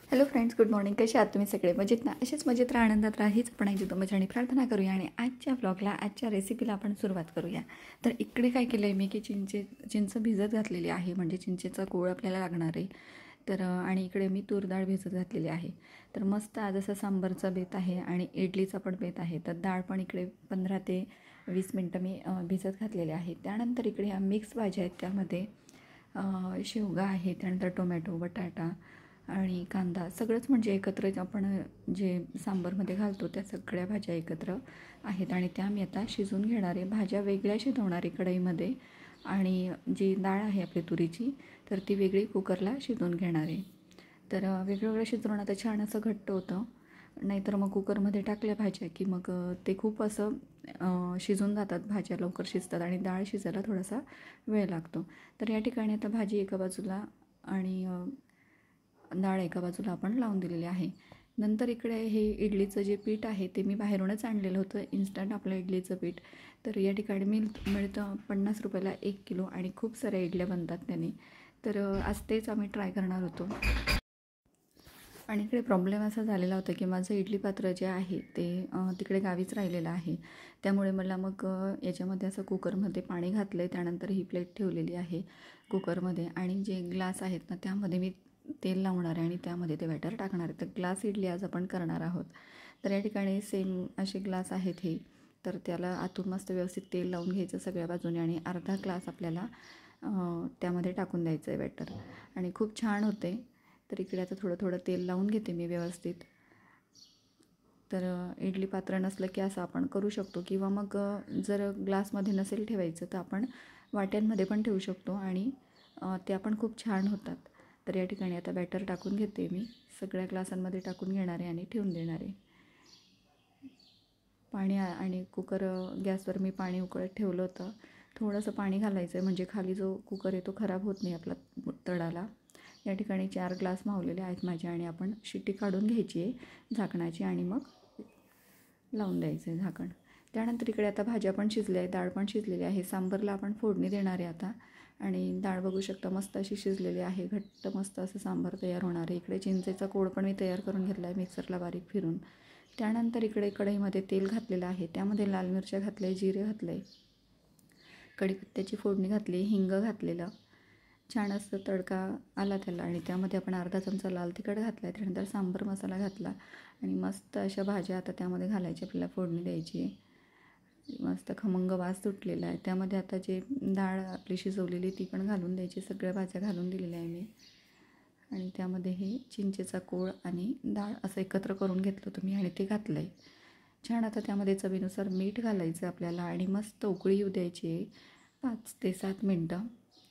Hello friends, good morning. कसे आहात तुम्ही सगळे? मजेत ना? असेच मजेत राहा, आनंदात राहा हीच आपण मजाने प्रार्थना करूया आणि आजच्या व्लॉगला, आजच्या रेसिपीला आपण सुरुवात करूया. तर इकडे काय केलं आहे मी की चिंच भिजत घातलेली आहे, म्हणजे चिंचेचा कोळ आपल्याला लागणार आहे. तर आणि इकडे मी तूर डाळ भिजत घातलेली आहे. तर मस्त आज असं सांबरचा बेत आहे आणि इडलीचा पण बेत आहे. तर डाळ पण इकडे 15 ते 20 मिनटं मी भिजत घातलेले आहे. त्यानंतर इकडे ह्या मिक्स भाज्या आहेत, त्यामध्ये शेवगा आहे, त्यानंतर टोमॅटो, बटाटा आणि कांदा सगळंच म्हणजे एकत्र आपण जे सांबरमध्ये घालतो त्या सगळ्या भाज्या एकत्र आहेत आणि त्या मी आता शिजवून घेणार आहे. भाज्या वेगळ्या शिजवणार आहे कढईमध्ये आणि जी डाळ आहे आपली तुरीची तर ती वेगळी कुकरला शिजवून घेणार आहे. तर वेगवेगळं शिजवून आता छान असं घट्ट होतं, नाहीतर मग कुकरमध्ये टाकल्या भाज्या की मग ते खूप असं शिजून जातात, भाज्या लवकर शिजतात आणि डाळ शिजायला थोडासा वेळ लागतो. तर या ठिकाणी आता भाजी एका बाजूला आणि डाळ एका बाजूला आपण लावून दिलेली आहे. नंतर इकडे हे इडलीचं जे पीठ आहे ते मी बाहेरूनच आणलेलं होतं, इन्स्टंट आपलं इडलीचं पीठ. तर या ठिकाणी मिळतं 50 रुपयाला 1 किलो आणि खूप साऱ्या इडल्या बनतात त्याने. तर आज तेच आम्ही ट्राय करणार होतो. आणि इकडे प्रॉब्लेम असा झालेला होता की माझं इडली पात्र जे आहे ते तिकडे गावीच राहिलेलं आहे. त्यामुळे मला मग याच्यामध्ये असं कुकरमध्ये पाणी घातलं आहे, त्यानंतर ही प्लेट ठेवलेली आहे कुकरमध्ये आणि जे ग्लास आहेत ना त्यामध्ये मी तेल लावणार आहे आणि त्यामध्ये ते बॅटर टाकणार आहे. तर ग्लास इडली आज आपण करणार आहोत. तर या ठिकाणी सेम असे ग्लास आहेत हे. तर त्याला आतून मस्त व्यवस्थित तेल लावून घ्यायचं सगळ्या बाजूने आणि अर्धा ग्लास आपल्याला त्यामध्ये टाकून द्यायचं आहे बॅटर आणि खूप छान होते. तर इकडे आता थोडं थोडं तेल लावून घेते मी व्यवस्थित. तर इडली पात्र नसलं की असं आपण करू शकतो किंवा मग जर ग्लासमध्ये नसेल ठेवायचं तर आपण वाट्यांमध्ये पण ठेवू शकतो आणि ते आपण खूप छान होतात. तर या ठिकाणी आता बॅटर टाकून घेते मी, सगळ्या ग्लासांमध्ये टाकून घेणार आहे आणि ठेवून देणार आहे. पाणी आणि कुकर गॅसवर मी पाणी उकळत ठेवलं होतं. थोडंसं पाणी घालायचं आहे म्हणजे खाली जो कुकर आहे तो खराब होत नाही आपला तळाला. या ठिकाणी 4 ग्लास मावलेले आहेत माझे आणि आपण शिट्टी काढून घ्यायची आहे झाकणाची आणि मग लावून द्यायचं आहे झाकण. त्यानंतर इकडे आता भाज्या पण शिजल्या आहे, डाळ पण शिजलेली आहे. सांबरला आपण फोडणी देणार आहे आता आणि डाळ बघू शकता मस्त अशी शिजलेली आहे, घट्ट मस्त असं सांबार तयार होणार आहे. इकडे चिंचेचा कोळ पण मी तयार करून घेतला आहे मिक्सरला बारीक फिरून. त्यानंतर इकडे कढईमध्ये तेल घातलेलं आहे, त्यामध्ये लाल मिरच्या घातल्या, जिरे घातले, कढीपत्त्याची फोडणी घातली, हिंग घातलेलं, छान असं तडका आला त्याला आणि त्यामध्ये आपण अर्धा चमचा लाल तिखट घातला आहे. त्यानंतर सांबर मसाला घातला आणि मस्त अशा भाज्या आता त्यामध्ये घालायच्या, आपल्याला फोडणी द्यायची. मस्त खमंग वास सुटलेला आहे. त्यामध्ये आता जे डाळ आपली शिजवलेली ती पण घालून द्यायची, सगळ्या भाज्या घालून दिलेल्या आहे मी आणि त्यामध्ये हे चिंचेचा कोळ आणि डाळ असं एकत्र करून घेतलं होतं मी आणि ते घातलं आहे. छान आता त्यामध्ये चवीनुसार मीठ घालायचं आपल्याला आणि मस्त उकळी येऊ द्यायची आहे 5 ते 7 मिनटं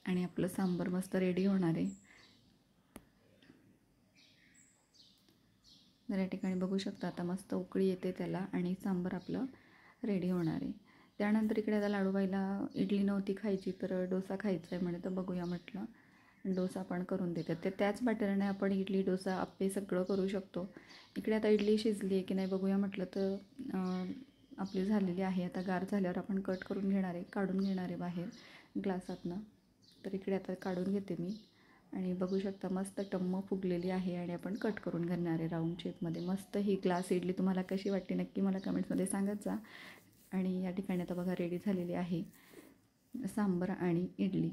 आणि आपलं सांबर मस्त रेडी होणार आहे. तर या ठिकाणी बघू शकता आता मस्त उकळी येते त्याला आणि सांबर आपलं रेडी होणार आहे. त्यानंतर इकडे आता लाडूबाईला इडली नव्हती खायची तर डोसा खायचा आहे म्हणे, तर बघूया म्हटलं डोसा पण करून देतात. ते त्याच बॅटरने आपण इडली, डोसा, आप्पे सगळं करू शकतो. इकडे आता इडली शिजली आहे की नाही बघूया म्हटलं तर आपली झालेली आहे. आता गार झाल्यावर आपण कट करून घेणार आहे, काढून घेणार आहे बाहेर ग्लासातनं. तर इकडे आता काढून घेते मी आणि बघू शकता मस्त टम्म फुगलेली आहे आणि आपण कट करून घेणार आहे राऊंड शेपमध्ये. मस्त ही ग्लास इडली तुम्हाला कशी वाटते नक्की मला कमेंट्समध्ये सांगत जा. आणि या ठिकाणी आता बघा रेडी झालेली आहे सांबर आणि इडली.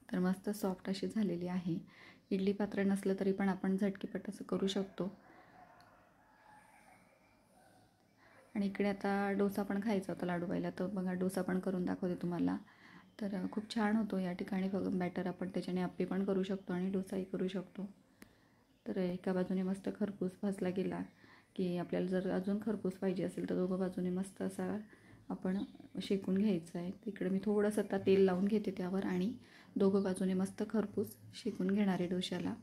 तर मस्त सॉफ्ट अशी झालेली आहे. इडली पात्र नसलं तरी पण आपण झटकीपट असं करू शकतो. आणि इकडे आता डोसा पण खायचा होता लाडूबाईला, तर बघा डोसा पण करून दाखवते तुम्हाला. तर खूप छान होतो. या ठिकाणी बॅटर आपण त्याच्याने आप्पे पण करू शकतो आणि डोसाही करू शकतो. तर एका बाजूने मस्त खरपूस भाजला गेला की आपल्याला जर अजून खरपूस पाहिजे असेल तर दोघं बाजूने मस्त असा आपण शेकून घ्यायचं आहे. तिकडे मी थोडंसं आता तेल लावून घेते त्यावर आणि दोघं बाजूने मस्त खरपूस शेकून घेणार आहे डोश्याला.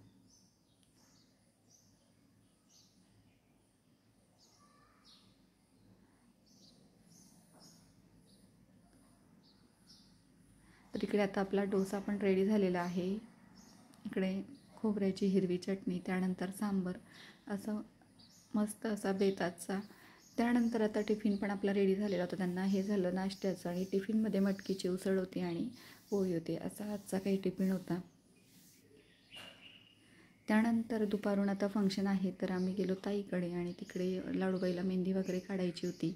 तर इकडे आता आपला डोसा पण रेडी झालेला आहे. इकडे खोबऱ्याची हिरवी चटणी, त्यानंतर सांबर, असं मस्त असा बेताचा. त्यानंतर आता टिफिन पण आपला रेडी झालेला होता. त्यांना हे झालं नाश्त्याचं आणि टिफिनमध्ये मटकीची उसळ होती आणि पोळी होती. असा आजचा काही टिफिन होता. त्यानंतर दुपारून आता फंक्शन आहे तर आम्ही गेलो ताईकडे आणि तिकडे लाडूबाईला मेहंदी वगैरे काढायची होती,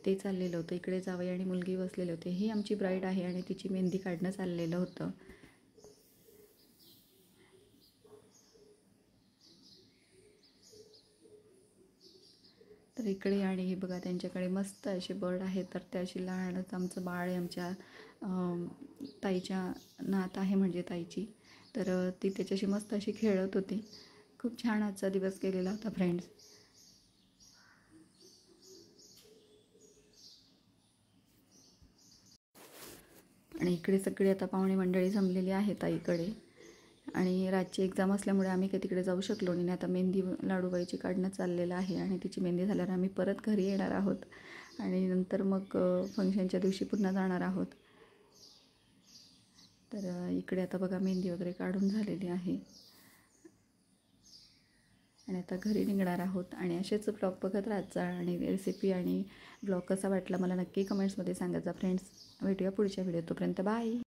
ते चाललेलं होतं. इकडे जावई आणि मुलगी बसलेले होते. ही आमची ब्राईड आहे आणि तिची मेहंदी काढणं चाललेलं होतं. तर इकडे आणि हे बघा त्यांच्याकडे मस्त असे बर्ड आहेत, तर त्या अशी लहानच आमचं बाळ आहे, आमच्या ताईच्या नात आहे म्हणजे ताईची. तर ती त्याच्याशी मस्त अशी खेळत होती. खूप छान आजचा दिवस गेलेला होता फ्रेंड्स. आणि इकडे सगळी आता पाहुणे मंडळी जमलेली आहे ताईकडे आणि रातची एक्झाम असल्यामुळे आम्ही काही तिकडे जाऊ शकलो नाही. आता मेहंदी लाडूबाईची काढणं चाललेलं आहे आणि तिची मेहंदी झाल्यावर आम्ही परत घरी येणार आहोत आणि नंतर मग फंक्शनच्या दिवशी पुन्हा जाणार आहोत. तर इकडे आता बघा मेहंदी वगैरे काढून झालेली आहे आणि आता घरी निघणार आहोत. आणि असेच ब्लॉग बघत राहत जा आणि रेसिपी आणि ब्लॉग कसा वाटला मला नक्की कमेंट्समध्ये सांगायचा फ्रेंड्स. भेटूया पुढच्या व्हिडिओ, तोपर्यंत बाय.